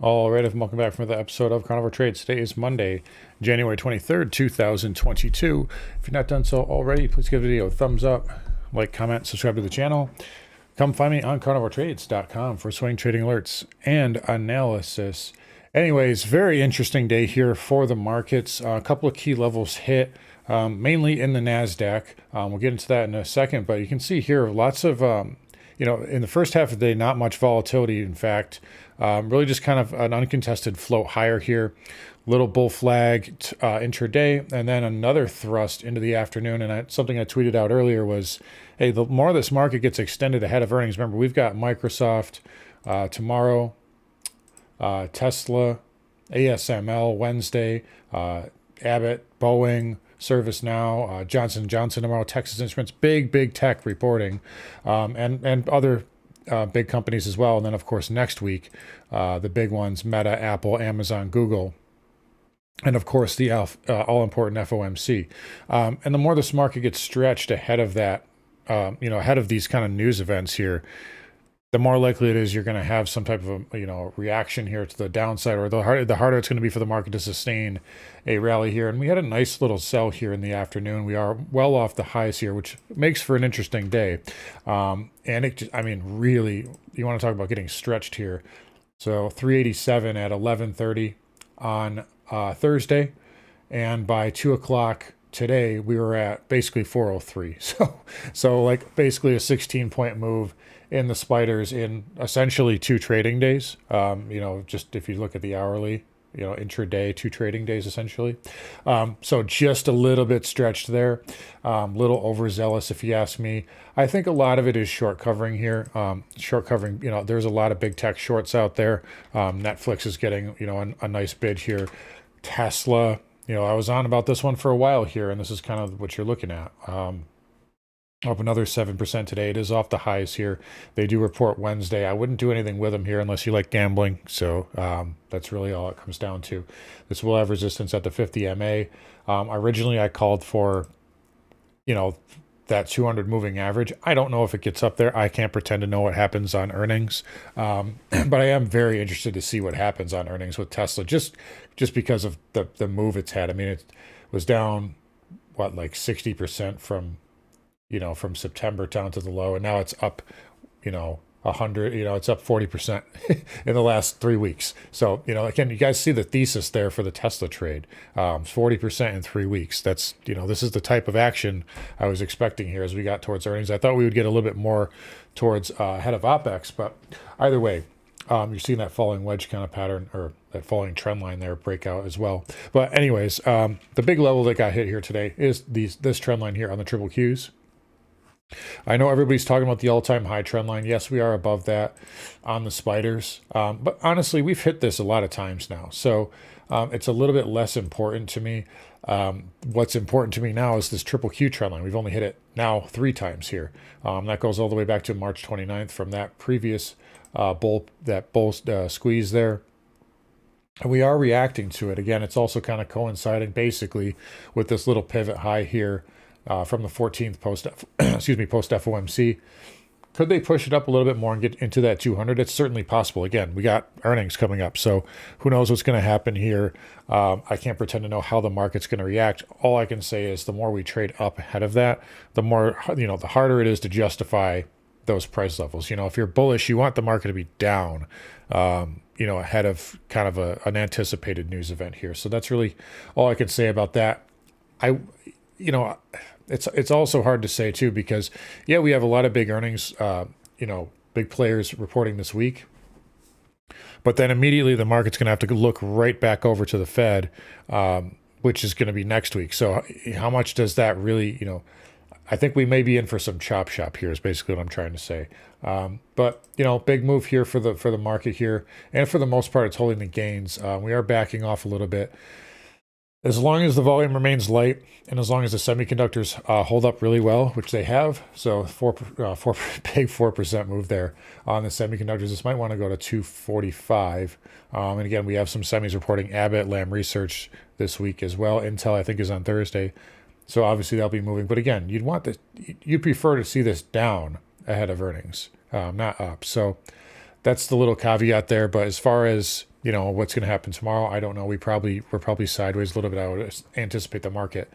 All right, welcome back for another episode of Carnivore Trades. Today is Monday, January 23rd, 2022. If you're not done so already, please give the video a thumbs up, like, comment, subscribe to the channel. Come find me on carnivoretrades.com for swing trading alerts and analysis. Anyways, very interesting day here for the markets. A couple of key levels hit, mainly in the NASDAQ. We'll get into that in a second, but you can see here lots of in the first half of the day, not much volatility. In fact, really just kind of an uncontested float higher here. Little bull flag intraday, and then another thrust into the afternoon. And something I tweeted out earlier was, hey, the more this market gets extended ahead of earnings, remember, we've got Microsoft tomorrow, Tesla, ASML Wednesday, Abbott, Boeing, ServiceNow, Johnson & Johnson tomorrow, Texas Instruments, big tech reporting, and other big companies as well. And then, of course, next week, the big ones, Meta, Apple, Amazon, Google, and, of course, the all-important FOMC. And the more this market gets stretched ahead of that, ahead of these kind of news events here, the more likely it is you're going to have some type of a reaction here to the downside, or the harder it's going to be for the market to sustain a rally here. And we had a nice little sell here in the afternoon. We are well off the highs here, which makes for an interesting day. And it just, really, you want to talk about getting stretched here. So 387 at 11:30 on Thursday, and by 2 o'clock today we were at basically 403. So like basically a 16-point move in the spiders in essentially 2 trading days. Just if you look at the hourly, intraday, 2 trading days essentially. So just a little bit stretched there, little overzealous if you ask me. I think a lot of it is short covering here. Short covering, there's a lot of big tech shorts out there. Netflix is getting, a nice bid here. Tesla, I was on about this one for a while here, and this is kind of what you're looking at. Up another 7% today. It is off the highs here. They do report Wednesday. I wouldn't do anything with them here unless you like gambling. So that's really all it comes down to. This will have resistance at the 50 MA. Originally, I called for, that 200 moving average. I don't know if it gets up there. I can't pretend to know what happens on earnings. But I am very interested to see what happens on earnings with Tesla, just because of the move it's had. It was down, like 60% from September down to the low, and now it's up, 100, it's up 40% in the last 3 weeks. So, again, you guys see the thesis there for the Tesla trade, 40% in 3 weeks. That's, this is the type of action I was expecting here as we got towards earnings. I thought we would get a little bit more towards ahead of OPEX, but either way, you're seeing that falling wedge kind of pattern, or that falling trend line there breakout as well. But anyways, the big level that got hit here today is this trend line here on the triple Qs. I know everybody's talking about the all-time high trend line. Yes, we are above that on the spiders. But honestly, we've hit this a lot of times now. So it's a little bit less important to me. What's important to me now is this triple Q trend line. We've only hit it now 3 times here. That goes all the way back to March 29th from that previous bull squeeze there. And we are reacting to it. Again, it's also kind of coinciding basically with this little pivot high here. From the 14th post FOMC. Could they push it up a little bit more and get into that 200? It's certainly possible. Again, we got earnings coming up, so who knows what's going to happen here. I can't pretend to know how the market's going to react. All I can say is the more we trade up ahead of that, the more, the harder it is to justify those price levels. If you're bullish, you want the market to be down, ahead of kind of an anticipated news event here. So that's really all I can say about that. It's also hard to say too, because we have a lot of big earnings, big players reporting this week, but then immediately the market's going to have to look right back over to the Fed, which is going to be next week. So how much does that really, I think we may be in for some chop shop here is basically what I'm trying to say. But big move here for the market here, and for the most part, it's holding the gains. We are backing off a little bit. As long as the volume remains light, and as long as the semiconductors hold up really well, which they have, so big 4% move there on the semiconductors. This might want to go to 245. And again, we have some semis reporting Abbott, Lam Research this week as well. Intel, I think, is on Thursday. So obviously that'll be moving. But again, you'd prefer to see this down ahead of earnings, not up. So that's the little caveat there. But as far as You know, what's going to happen tomorrow, I don't know. We're probably sideways a little bit. I would anticipate the market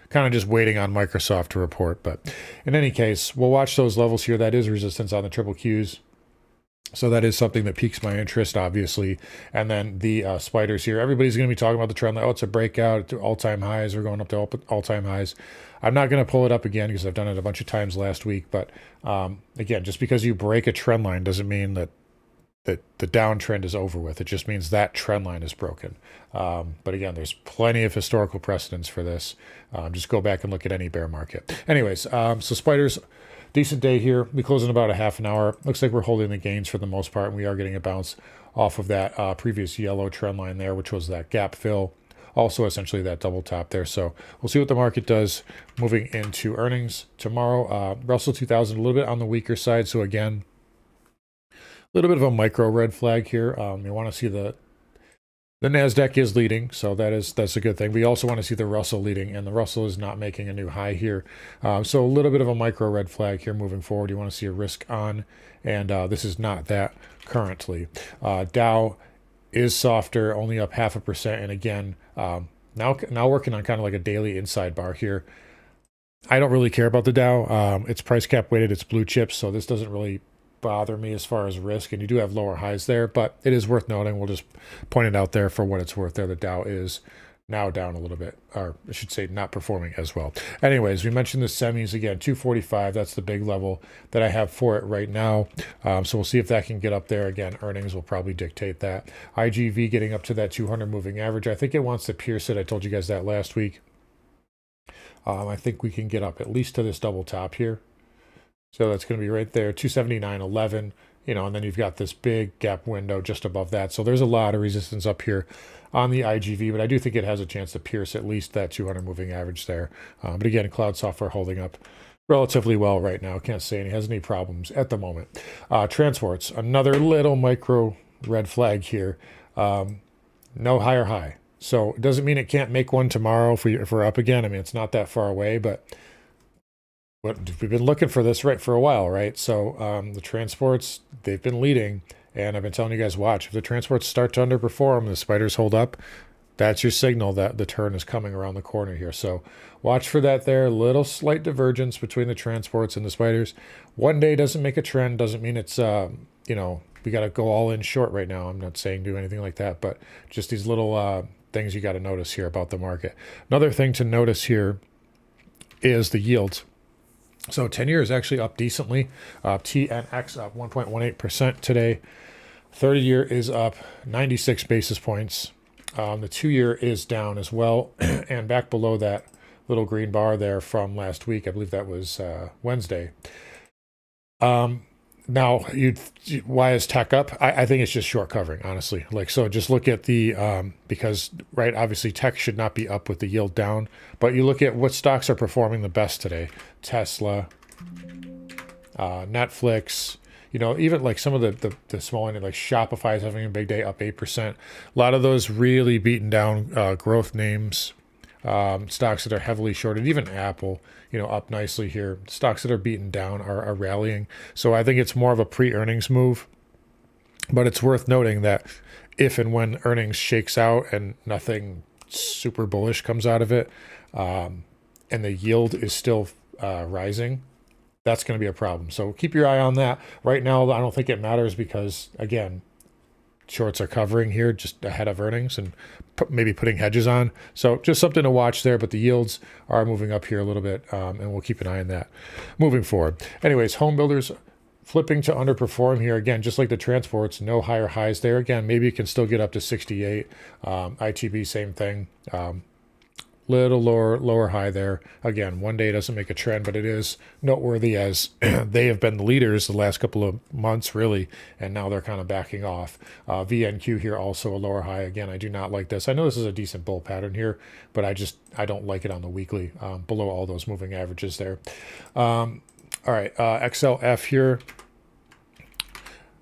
kind of just waiting on Microsoft to report. But in any case, we'll watch those levels here. That is resistance on the triple Qs. So that is something that piques my interest, obviously. And then the spiders here. Everybody's going to be talking about the trend line. Oh, it's a breakout to all-time highs. We're going up to all-time highs. I'm not going to pull it up again because I've done it a bunch of times last week. But again, just because you break a trend line doesn't mean that the downtrend is over with. It just means that trend line is broken. But again, there's plenty of historical precedents for this. Just go back and look at any bear market. Anyways, so spiders, decent day here. We close in about a half an hour. Looks like we're holding the gains for the most part, and we are getting a bounce off of that previous yellow trend line there, which was that gap fill. Also, essentially that double top there. So we'll see what the market does moving into earnings tomorrow. Russell 2000 a little bit on the weaker side. So again, a little bit of a micro red flag here. You want to see the NASDAQ is leading, so that's a good thing. We also want to see the Russell leading, and the Russell is not making a new high here. So a little bit of a micro red flag here moving forward. You want to see a risk on, and this is not that currently. Dow is softer, only up 0.5%, and again, now working on kind of like a daily inside bar here. I don't really care about the Dow. It's price cap weighted, it's blue chips, so this doesn't really bother me as far as risk, and you do have lower highs there, but it is worth noting. We'll just point it out there for what it's worth there. The Dow is now down a little bit, or I should say not performing as well. Anyways, we mentioned the semis again, 245. That's the big level that I have for it right now. So we'll see if that can get up there. Again, earnings will probably dictate that. IGV getting up to that 200 moving average. I think it wants to pierce it. I told you guys that last week. I think we can get up at least to this double top here. So that's going to be right there, 279.11, you know, and then you've got this big gap window just above that. So there's a lot of resistance up here on the IGV, but I do think it has a chance to pierce at least that 200 moving average there. But again, cloud software holding up relatively well right now. Can't say it has any problems at the moment. Transports, another little micro red flag here. No higher high. So it doesn't mean it can't make one tomorrow if we're up again. I mean, it's not that far away, but we've been looking for this for a while, right? So the transports, they've been leading, and I've been telling you guys, watch. If the transports start to underperform, the spiders hold up, that's your signal that the turn is coming around the corner here. So watch for that there. Little slight divergence between the transports and the spiders. One day doesn't make a trend, doesn't mean it's, you know, we got to go all in short right now. I'm not saying do anything like that, but just these little things you got to notice here about the market. Another thing to notice here is the yields. So 10-year is actually up decently. TNX up 1.18% today. 30-year is up 96 basis points. The 2-year is down as well. And back below that little green bar there from last week, I believe that was Wednesday. Now, why is tech up? I think it's just short covering, honestly. Like, so just look at the, because, right, obviously tech should not be up with the yield down, but you look at what stocks are performing the best today. Tesla, Netflix, you know, even like some of the small one, like Shopify is having a big day, up 8%. A lot of those really beaten down growth names, stocks that are heavily shorted, even Apple, you know, up nicely here. Stocks that are beaten down are rallying. So I think it's more of a pre-earnings move, but it's worth noting that if and when earnings shakes out and nothing super bullish comes out of it, and the yield is still rising, that's going to be a problem. So keep your eye on that. Right now, I don't think it matters because, again, shorts are covering here just ahead of earnings and maybe putting hedges on. So just something to watch there, but the yields are moving up here a little bit, and we'll keep an eye on that moving forward. Anyways, home builders flipping to underperform here. Again, just like the transports, no higher highs there. Again, maybe it can still get up to 68. ITB, same thing. Little lower high there. Again, one day doesn't make a trend, but it is noteworthy as they have been the leaders the last couple of months, really, and now they're kind of backing off. VNQ here also a lower high. Again, I do not like this. I know this is a decent bull pattern here, but I don't like it on the weekly, below all those moving averages there. All right, XLF here.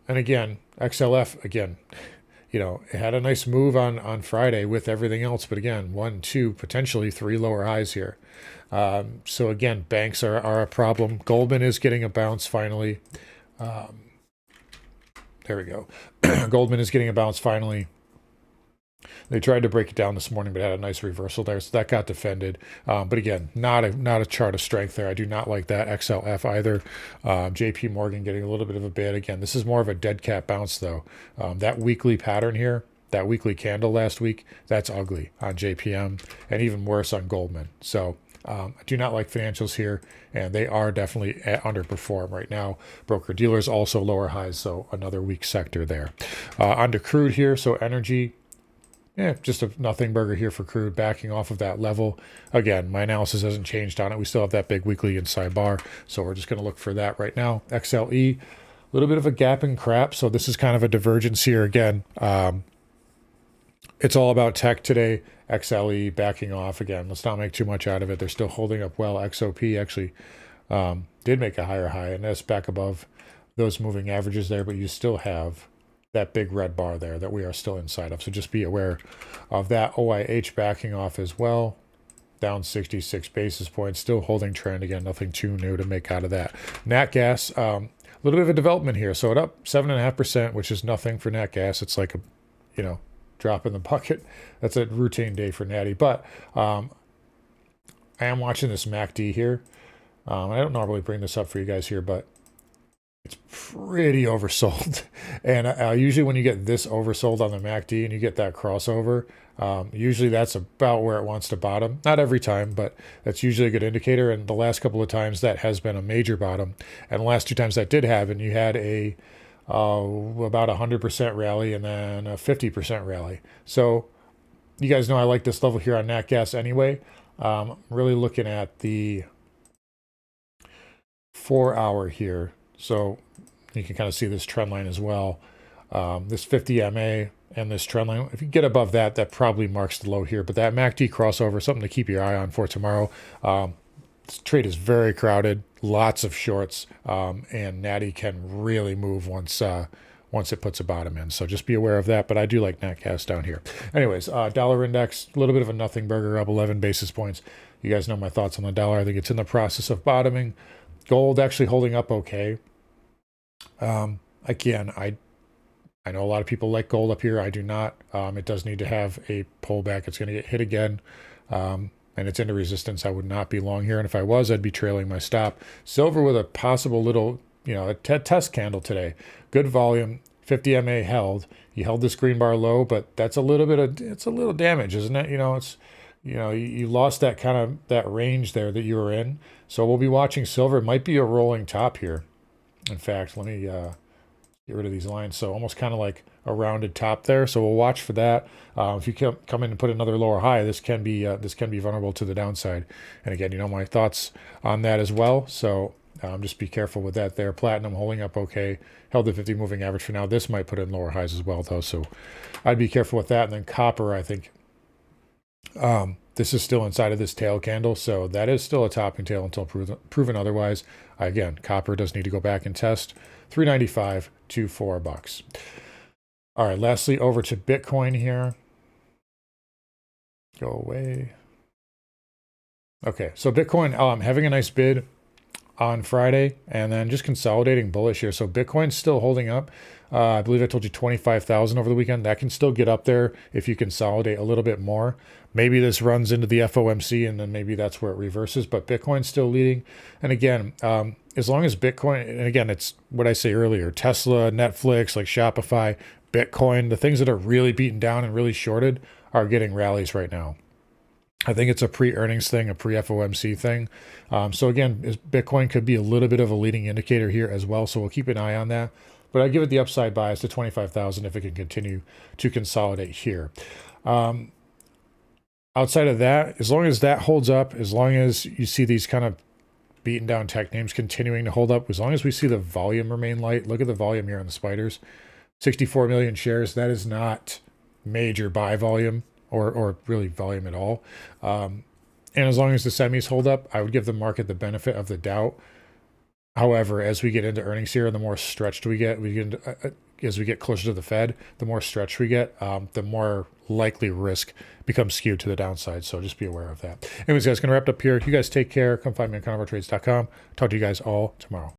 And again, XLF, again, you know, it had a nice move on Friday with everything else. But again, 1, 2, potentially 3 lower highs here. So again, banks are a problem. Goldman is getting a bounce finally. There we go. Goldman is getting a bounce finally. They tried to break it down this morning, but had a nice reversal there, so that got defended. But again, not a chart of strength there. I do not like that XLF either. JP Morgan getting a little bit of a bid. Again, this is more of a dead cat bounce though. That weekly pattern here, that weekly candle last week, that's ugly on JPM, and even worse on Goldman. So I do not like financials here, and they are definitely underperform right now. Broker dealers also lower highs, so another weak sector there. Onto crude here, so energy. Yeah, just a nothing burger here for crude, backing off of that level. Again, my analysis hasn't changed on it. We still have that big weekly inside bar, so we're just going to look for that right now. XLE, a little bit of a gap and crap, so this is kind of a divergence here again. It's all about tech today. XLE backing off again. Let's not make too much out of it. They're still holding up well. XOP actually did make a higher high, and that's back above those moving averages there, but you still have that big red bar there that we are still inside of. So just be aware of that. OIH backing off as well, down 66 basis points, still holding trend. Again, nothing too new to make out of that. Nat gas, a little bit of a development here. So it up 7.5%, which is nothing for nat gas. It's like a, drop in the bucket. That's a routine day for Natty. But I am watching this MACD here. I don't normally bring this up for you guys here, but it's pretty oversold. And usually when you get this oversold on the MACD and you get that crossover, usually that's about where it wants to bottom. Not every time, but that's usually a good indicator. And the last couple of times that has been a major bottom. And the last two times that did happen, you had about 100% rally and then a 50% rally. So you guys know I like this level here on nat gas anyway. Really looking at the 4 hour here. So you can kind of see this trend line as well. This 50 MA and this trend line, if you get above that, that probably marks the low here. But that MACD crossover, something to keep your eye on for tomorrow. This trade is very crowded, lots of shorts, and Natty can really move once it puts a bottom in. So just be aware of that. But I do like NatGas down here. Anyways, dollar index, a little bit of a nothing burger, up 11 basis points. You guys know my thoughts on the dollar. I think it's in the process of bottoming. Gold actually holding up okay. Again, I know a lot of people like gold up here. I do not. It does need to have a pullback. It's going to get hit again. And it's into resistance. I would not be long here. And if I was, I'd be trailing my stop. Silver with a possible little, a test candle today. Good volume. 50 MA held. You held this green bar low, but that's a little damage, isn't it? You lost that kind of that range there that you were in. So we'll be watching silver. It might be a rolling top here. In fact, let me get rid of these lines. So almost kind of like a rounded top there. So we'll watch for that. If you come in and put another lower high, this can be vulnerable to the downside. And again, my thoughts on that as well. So just be careful with that there. Platinum holding up okay. Held the 50 moving average for now. This might put in lower highs as well, though. So I'd be careful with that. And then copper, I think. This is still inside of this tail candle, so that is still a topping tail until proven otherwise. Again, copper does need to go back and test $3.95 to $4. All right, lastly, over to Bitcoin here. Go away. Okay, so Bitcoin, having a nice bid on Friday and then just consolidating bullish here. So Bitcoin's still holding up. I believe I told you 25,000 over the weekend. That can still get up there if you consolidate a little bit more. Maybe this runs into the FOMC and then maybe that's where it reverses, but Bitcoin's still leading. And again, as long as Bitcoin, and again, it's what I say earlier, Tesla, Netflix, like Shopify, Bitcoin, the things that are really beaten down and really shorted are getting rallies right now. I think it's a pre-earnings thing, a pre-FOMC thing. So again, Bitcoin could be a little bit of a leading indicator here as well. So we'll keep an eye on that. But I give it the upside bias to 25,000 if it can continue to consolidate here. Outside of that, as long as that holds up, as long as you see these kind of beaten down tech names continuing to hold up, as long as we see the volume remain light, look at the volume here on the spiders, 64 million shares. That is not major buy volume or really volume at all. And as long as the semis hold up, I would give the market the benefit of the doubt. However, as we get into earnings here, the more stretched we get, as we get closer to the Fed, the more stretched we get, the more likely risk becomes skewed to the downside. So just be aware of that. Anyways, guys, going to wrap it up here. You guys take care. Come find me on carnivoretrades.com. Talk to you guys all tomorrow.